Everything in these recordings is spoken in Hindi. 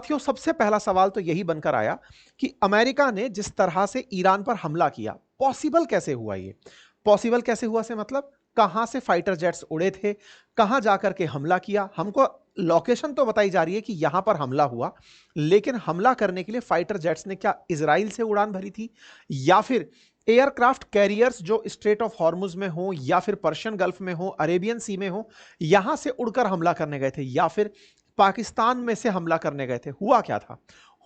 साथियों सबसे पहला सवाल तो यही बनकर आया कि अमेरिका ने जिस तरह से ईरान पर हमला किया, पॉसिबल कैसे हुआ? ये पॉसिबल कैसे हुआ से मतलब कहां से फाइटर जेट्स उड़े थे, कहां जाकर के हमला किया? हमको लोकेशन तो बताई जा रही है कि यहां पर हमला हुआ, लेकिन हमला करने के लिए फाइटर जेट्स ने क्या इजराइल से उड़ान भरी थी, या फिर एयरक्राफ्ट कैरियर्स जो स्ट्रेट ऑफ हॉर्मुज में हो, या फिर पर्शियन गल्फ में हो, अरेबियन सी में हो, यहां से उड़कर हमला करने गए थे, या फिर पाकिस्तान में से हमला करने गए थे? हुआ क्या था?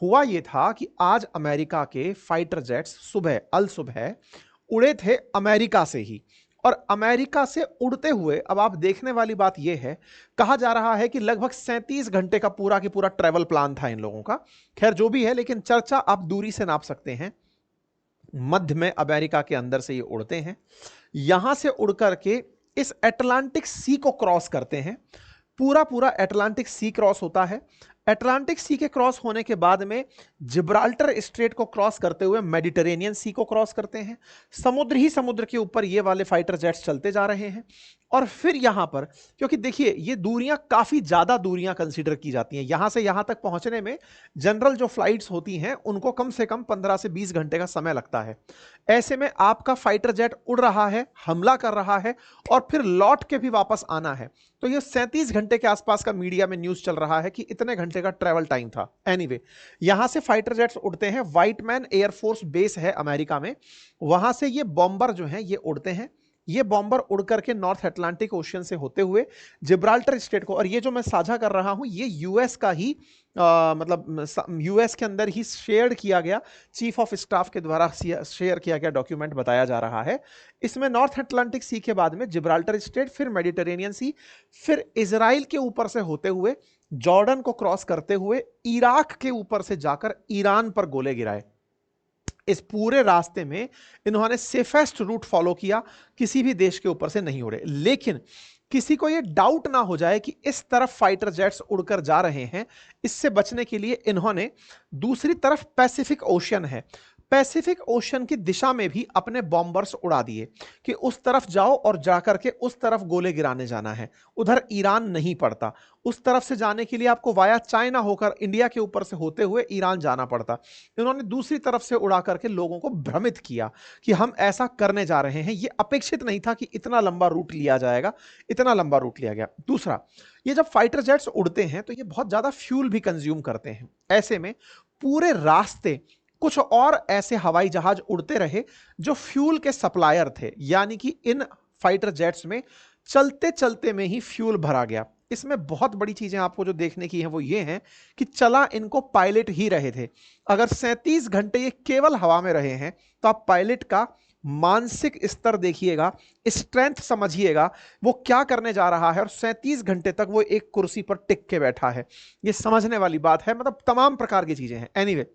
हुआ यह था कि आज अमेरिका के फाइटर जेट्स सुबह अल सुबह उड़े थे अमेरिका से ही, और अमेरिका से उड़ते हुए अब आप देखने वाली बात यह है, कहा जा रहा है कि लगभग 37 घंटे का पूरा की पूरा ट्रेवल प्लान था इन लोगों का। खैर जो भी है, लेकिन चर्चा आप दूरी से नाप सकते हैं। मध्य में अमेरिका के अंदर से ये उड़ते हैं, यहां से उड़ करके इस अटलांटिक सी को क्रॉस करते हैं। पूरा पूरा अटलांटिक सी क्रॉस होता है। अटलांटिक सी के क्रॉस होने के बाद में जिब्राल्टर स्ट्रेट को क्रॉस करते हुए मेडिटेरेनियन सी को क्रॉस करते हैं। समुद्र ही समुद्र के ऊपर ये वाले फाइटर जेट्स चलते जा रहे हैं। और फिर यहां पर, क्योंकि देखिए ये दूरियां काफी ज्यादा दूरियां कंसीडर की जाती हैं, यहां से यहां तक पहुंचने में जनरल जो फ्लाइट्स होती हैं उनको कम से कम 15 से 20 घंटे का समय लगता है। ऐसे में आपका फाइटर जेट उड़ रहा है, हमला कर रहा है, और फिर लौट के भी वापस आना है, तो ये 37 घंटे के आसपास का मीडिया में न्यूज चल रहा है कि इतने घंटे का ट्रेवल टाइम था। एनीवे, यहां से फाइटर जेट्स उड़ते हैं, व्हाइटमैन एयरफोर्स बेस है अमेरिका में, वहां से ये बॉम्बर जो हैं ये उड़ते हैं। ये बॉम्बर उड़ करके नॉर्थ अटलांटिक ओशियन से होते हुए जिब्राल्टर स्टेट को, और ये जो मैं साझा कर रहा हूं ये यूएस का ही मतलब यूएस के अंदर ही शेयर किया गया, चीफ ऑफ स्टाफ के द्वारा शेयर किया गया डॉक्यूमेंट बताया जा रहा है। इसमें नॉर्थ अटलांटिक सी के बाद में जिब्राल्टर स्टेट, फिर मेडिटेरेनियन सी, फिर इजराइल के ऊपर से होते हुए जॉर्डन को क्रॉस करते हुए इराक के ऊपर से जाकर ईरान पर गोले गिराए। इस पूरे रास्ते में इन्होंने सेफेस्ट रूट फॉलो किया, किसी भी देश के ऊपर से नहीं उड़े। लेकिन किसी को यह डाउट ना हो जाए कि इस तरफ फाइटर जेट्स उड़कर जा रहे हैं, इससे बचने के लिए इन्होंने दूसरी तरफ पैसिफिक ओशियन है, पैसिफिक ओशियन की दिशा में भी अपने बॉम्बर्स उड़ा दिए कि उस तरफ जाओ और जाकर के उस तरफ गोले गिराने जाना है। उधर ईरान नहीं पड़ता, उस तरफ से जाने के लिए आपको वाया चाइना होकर इंडिया के ऊपर से होते हुए ईरान जाना पड़ता। इन्होंने दूसरी तरफ से उड़ा करके लोगों को भ्रमित किया कि हम ऐसा करने जा रहे हैं। यह अपेक्षित नहीं था कि इतना लंबा रूट लिया जाएगा, इतना लंबा रूट लिया गया। दूसरा, ये जब फाइटर जेट्स उड़ते हैं तो ये बहुत ज्यादा फ्यूल भी कंज्यूम करते हैं। ऐसे में पूरे रास्ते कुछ और ऐसे हवाई जहाज उड़ते रहे जो फ्यूल के सप्लायर थे, यानी कि इन फाइटर जेट्स में चलते चलते में ही फ्यूल भरा गया। इसमें बहुत बड़ी चीजें आपको जो देखने की हैं वो ये हैं कि चला इनको पायलट ही रहे थे। अगर 37 घंटे ये केवल हवा में रहे हैं तो आप पायलट का मानसिक स्तर देखिएगा, स्ट्रेंथ समझिएगा, वो क्या करने जा रहा है, और 37 घंटे तक वो एक कुर्सी पर टिक के बैठा है। ये समझने वाली बात है, मतलब तमाम प्रकार की चीजें हैं। एनीवे,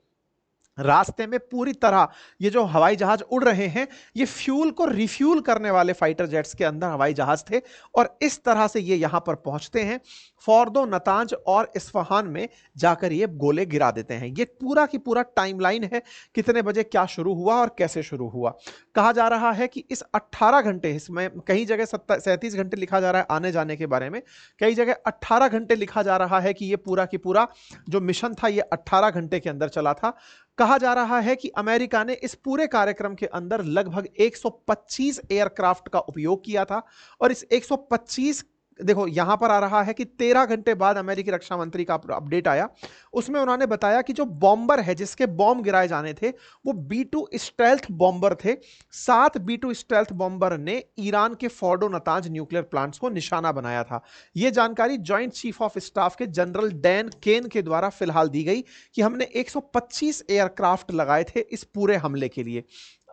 रास्ते में पूरी तरह ये जो हवाई जहाज उड़ रहे हैं ये फ्यूल को रिफ्यूल करने वाले फाइटर जेट्स के अंदर हवाई जहाज थे, और इस तरह से ये यहां पर पहुंचते हैं। फॉर्दो, नतांज और इस्फहान में जाकर ये गोले गिरा देते हैं। ये पूरा की पूरा टाइमलाइन है, कितने बजे क्या शुरू हुआ और कैसे शुरू हुआ। कहा जा रहा है कि इस 18 घंटे, इसमें कई जगह 37 घंटे लिखा जा रहा है आने जाने के बारे में, कई जगह 18 घंटे लिखा जा रहा है कि ये पूरा की पूरा जो मिशन था ये 18 घंटे के अंदर चला था। कहा जा रहा है कि अमेरिका ने इस पूरे कार्यक्रम के अंदर लगभग 125 एयरक्राफ्ट का उपयोग किया था, और इस 125, देखो यहां पर आ रहा है कि 13 घंटे बाद अमेरिकी रक्षा मंत्री का अपडेट आया, उसमें उन्होंने बताया कि जो बॉम्बर है जिसके बॉम्ब गिराए जाने थे वो B2 स्टेल्थ बॉम्बर थे। 7 B2 स्टेल्थ बॉम्बर ने ईरान के फोर्डो, नतांज न्यूक्लियर प्लांट्स को निशाना बनाया था। यह जानकारी जॉइंट चीफ ऑफ स्टाफ के जनरल डैन केन के द्वारा फिलहाल दी गई कि हमने 125 एयरक्राफ्ट लगाए थे इस पूरे हमले के लिए।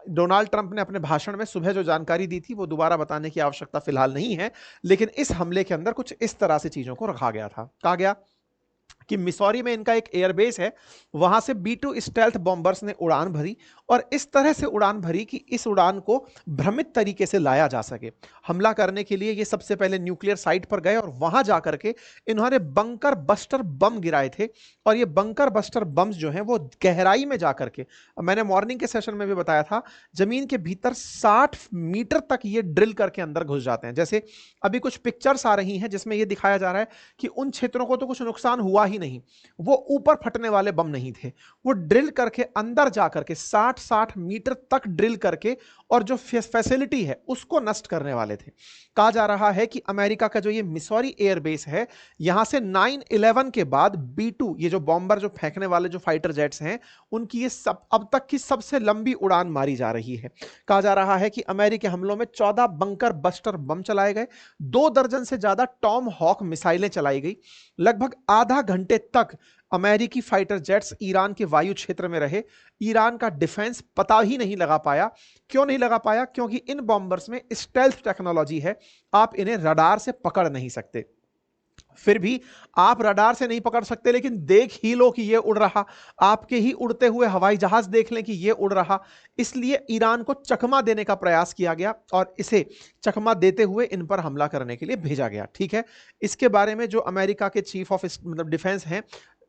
डोनाल्ड ट्रंप ने अपने भाषण में सुबह जो जानकारी दी थी वो दोबारा बताने की आवश्यकता फिलहाल नहीं है, लेकिन इस हमले के अंदर कुछ इस तरह से चीजों को रखा गया था। कहा गया कि मिसौरी में इनका एक एयरबेस है, वहां से B2 स्टेल्थ बॉम्बर्स ने उड़ान भरी, और इस तरह से उड़ान भरी कि इस उड़ान को भ्रमित तरीके से लाया जा सके। हमला करने के लिए ये सबसे पहले न्यूक्लियर साइट पर गए, और वहां जाकर के इन्होंने बंकर बस्टर बम गिराए थे। और ये बंकर बस्टर बम्स जो हैं वो गहराई में जाकर के, मैंने मॉर्निंग के सेशन में भी बताया था, जमीन के भीतर 60 मीटर तक ये ड्रिल करके अंदर घुस जाते हैं। जैसे अभी कुछ पिक्चर्स आ रही हैं जिसमें ये दिखाया जा रहा है कि उन क्षेत्रों को तो कुछ नुकसान हुआ ही नहीं, वो ऊपर फटने वाले बम नहीं थे, वो ड्रिल करके अंदर जाकर के 60-60 मीटर तक ड्रिल करके और जो फैसिलिटी है उसको नष्ट करने वाले थे। कहा जा रहा है कि अमेरिका का जो ये मिसौरी एयरबेस है, यहां से 9/11 के बाद B-2 ये जो बॉम्बर जो फेंकने वाले जो फाइटर जेट्स हैं, उनकी ये सब अब तक की सबसे लंबी उड़ान मारी जा रही है। कहा जा रहा है कि अमेरिकी हमलों में 14 बंकर बस्टर बम चलाए गए, 2 दर्जन से ज्यादा टॉम हॉक मिसाइलें चलाई गई, लगभग आधा घंटे तक अमेरिकी फाइटर जेट्स ईरान के वायु क्षेत्र में रहे। ईरान का डिफेंस पता ही नहीं लगा पाया। क्यों नहीं लगा पाया? क्योंकि इन बॉम्बर्स में स्टेल्थ टेक्नोलॉजी है, आप इन्हें रडार से पकड़ नहीं सकते। फिर भी आप रडार से नहीं पकड़ सकते, लेकिन देख ही लो कि ये उड़ रहा, आपके ही उड़ते हुए हवाई जहाज देख लें कि ये उड़ रहा। इसलिए ईरान को चकमा देने का प्रयास किया गया और इसे चकमा देते हुए इन पर हमला करने के लिए भेजा गया। ठीक है, इसके बारे में जो अमेरिका के चीफ ऑफ मतलब डिफेंस हैं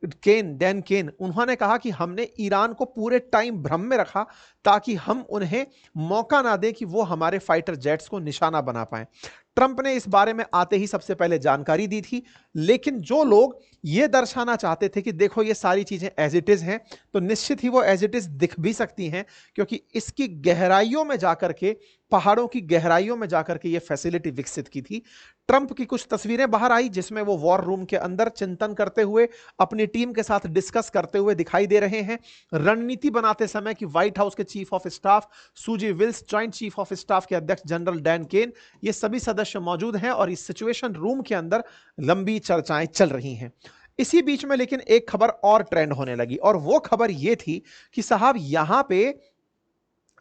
डैन केन, उन्होंने कहा कि हमने ईरान को पूरे टाइम भ्रम में रखा ताकि हम उन्हें मौका ना दें कि वो हमारे फाइटर जेट्स को निशाना बना पाए। ट्रंप ने इस बारे में आते ही सबसे पहले जानकारी दी थी, लेकिन जो लोग ये दर्शाना चाहते थे कि देखो ये सारी चीजें एज इट इज हैं, तो निश्चित ही वो एज इट इज दिख भी सकती हैं, क्योंकि इसकी गहराइयों में जाकर के, पहाड़ों की गहराइयों में जाकर के ये फैसिलिटी विकसित की थी। ट्रंप की कुछ तस्वीरें बाहर आई जिसमें वो वॉर रूम के अंदर चिंतन करते हुए अपनी टीम के साथ डिस्कस करते हुए दिखाई दे रहे हैं। रणनीति बनाते समय कि व्हाइट हाउस के chief of staff Susie Wiles, joint chief of staff के अध्यक्ष जनरल डैन केन, ये सभी सदस्य मौजूद हैं और इस सिचुएशन रूम के अंदर लंबी चर्चाएं चल रही हैं। इसी बीच में लेकिन एक खबर और ट्रेंड होने लगी, और वो खबर ये थी कि साहब यहां पे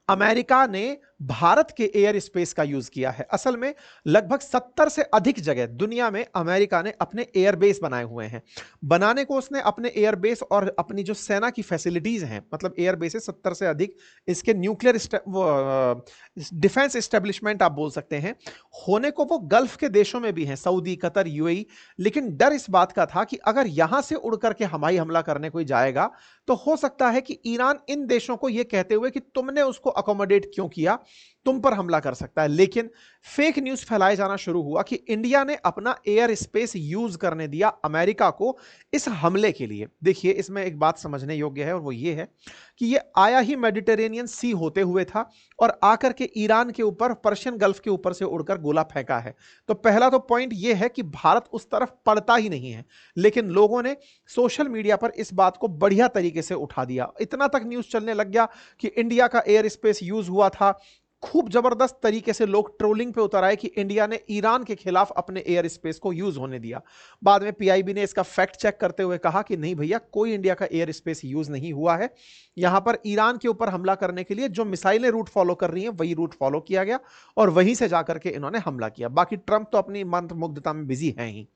अमेरिका ने भारत के एयर स्पेस का यूज किया है। असल में लगभग 70 से अधिक जगह दुनिया में अमेरिका ने अपने एयरबेस बनाए हुए हैं। बनाने को उसने अपने एयरबेस और अपनी जो सेना की फैसिलिटीज हैं, मतलब एयरबेस 70 से अधिक, इसके न्यूक्लियर डिफेंस एस्टेब्लिशमेंट आप बोल सकते हैं, होने को वो गल्फ के देशों में भी हैं, सऊदी, कतर, यूएई। लेकिन डर इस बात का था कि अगर यहां से उड़ करके हवाई हमला करने कोई जाएगा तो हो सकता है कि ईरान इन देशों को यह कहते हुए कि तुमने उसको अकोमोडेट क्यों किया, तुम पर हमला कर सकता है। लेकिन फेक न्यूज फैलाया जाना शुरू हुआ कि इंडिया ने अपना एयर स्पेस यूज करने दिया अमेरिका को इस हमले के लिए। देखिए, इसमें एक बात समझने योग्य है और वो ये है कि ये आया ही मेडिटेरेनियन सी होते हुए था और आकर के ईरान के ऊपर, पर्शियन गल्फ के ऊपर से उड़कर गोला फेंका है। तो पहला तो पॉइंट ये है कि भारत उस तरफ पड़ता ही नहीं है, लेकिन लोगों ने सोशल मीडिया पर इस बात को बढ़िया तरीके से उठा दिया। इतना तक न्यूज चलने लग गया कि इंडिया का एयर स्पेस यूज हुआ था। खूब जबरदस्त तरीके से लोग ट्रोलिंग पे उतर आए कि इंडिया ने ईरान के खिलाफ अपने एयर स्पेस को यूज होने दिया। बाद में पीआईबी ने इसका फैक्ट चेक करते हुए कहा कि नहीं भैया, कोई इंडिया का एयर स्पेस यूज नहीं हुआ है। यहां पर ईरान के ऊपर हमला करने के लिए जो मिसाइलें रूट फॉलो कर रही हैं वही रूट फॉलो किया गया और वहीं से जाकर के इन्होंने हमला किया। बाकी ट्रंप तो अपनी मंत्रमुग्धता में बिजी है ही।